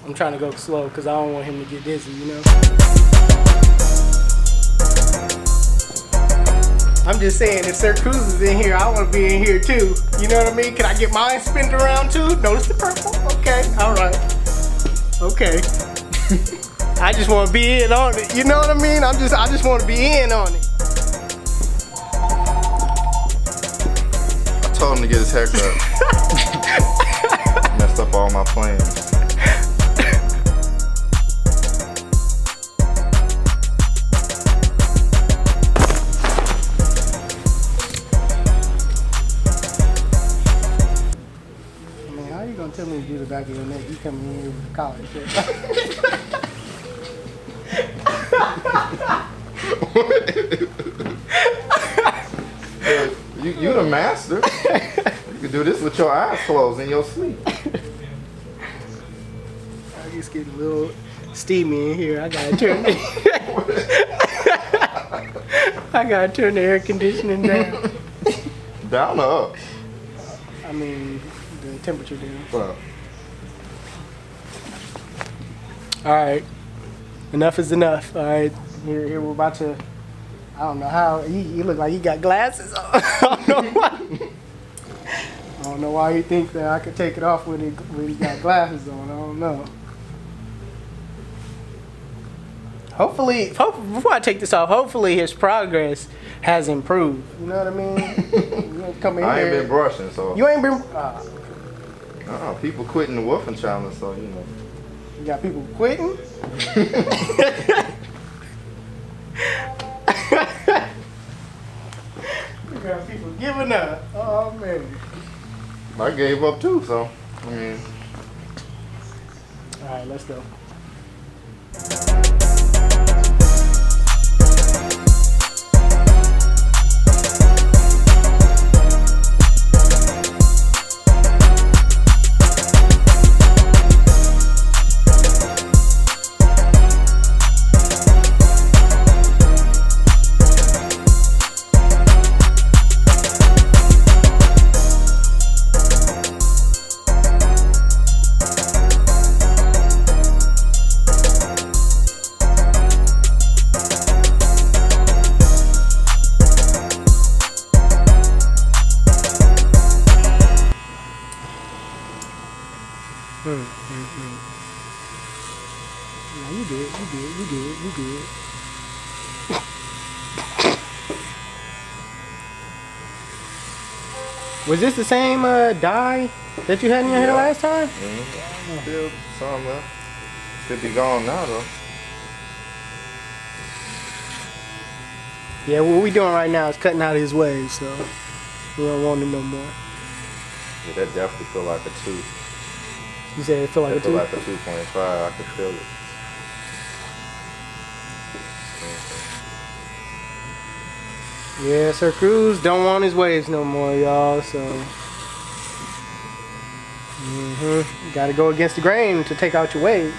I'm trying to go slow because I don't want him to get dizzy, you know? I'm just saying, if Sir Cruz is in here, I want to be in here too. You know what I mean? Can I get mine spinned around too? Notice the purple? Okay, alright. Okay. I just want to be in on it. You know what I mean? I just want to be in on it. I told him to get his hair cut. Messed up all my plans. How you gonna tell me to do the back of your neck? You coming in here with college. You the master. You can do this with your eyes closed in your sleep. I just get a little steamy in here. I gotta turn the air conditioning down. Down or up? I mean, the temperature down. Well. Alright. Enough is enough. Alright. Here we're about to, I don't know how, he look like he got glasses on. I don't know why he thinks that I could take it off when he got glasses on. I don't know. Hopefully, before I take this off, hopefully his progress has improved. You know what I mean? You come in I here. ain't been brushing, so. You ain't been. People quitting the wolfing challenge, so you know. You got people quitting? You got people giving up. Oh man. I gave up too, so I mean. All right, let's go. No, you good. Was this the same dye that you had in your hair last time? Mm-hmm. Still some left. Should be gone now though. Yeah, what we doing right now is cutting out his waves, so we don't want it no more. Yeah, that definitely feel like a 2. You said it feel like It a 2? feel like a 2.5. I could feel it. Yeah, Sir Cruz don't want his waves no more, y'all, so gotta go against the grain to take out your waves.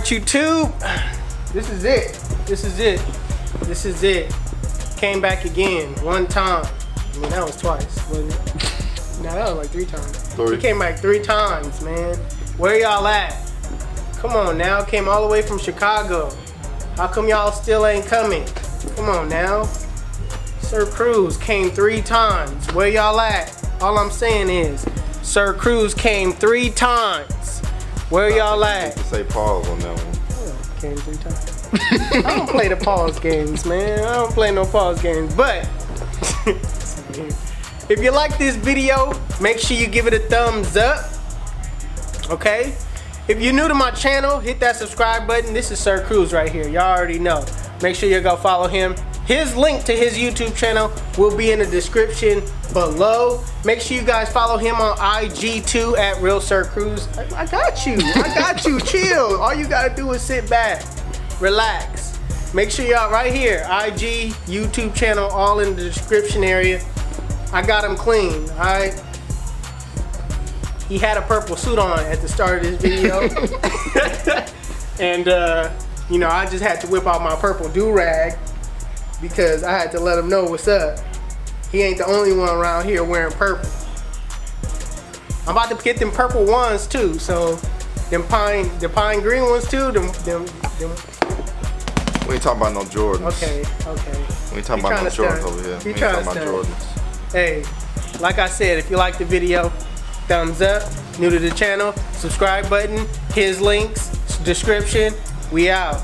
Alright, YouTube. This is it. This is it. This is it. Came back again. One time. I mean, that was twice, wasn't it? No, that was like 3 times. 3. He came back 3 times, man. Where y'all at? Come on now. Came all the way from Chicago. How come y'all still ain't coming? Come on now. Sir CRUSE came 3 times. Where y'all at? All I'm saying is, Sir CRUSE came 3 times. Where y'all at? You say pause on that one. Yeah, came 3 times. I don't play the pause games, man. I don't play no pause games. But if you like this video, make sure you give it a thumbs up. Okay? If you're new to my channel, hit that subscribe button. This is Sir CRUSE right here. Y'all already know. Make sure you go follow him. His link to his YouTube channel will be in the description below. Make sure you guys follow him on IG too at Real Sir CRUSE. I got you. I got you. Chill. All you gotta do is sit back, relax. Make sure y'all right here, IG, YouTube channel, all in the description area. I got him clean. Alright. He had a purple suit on at the start of this video. And you know, I just had to whip out my purple do-rag because I had to let him know what's up. He ain't the only one around here wearing purple. I'm about to get them purple ones too, so the pine green ones too. Them. We ain't talking about no Jordans. Okay. We ain't talking about no Jordans over here. We ain't talking about Jordans. Hey, like I said, if you like the video, thumbs up. New to the channel, subscribe button, his links, description. We out.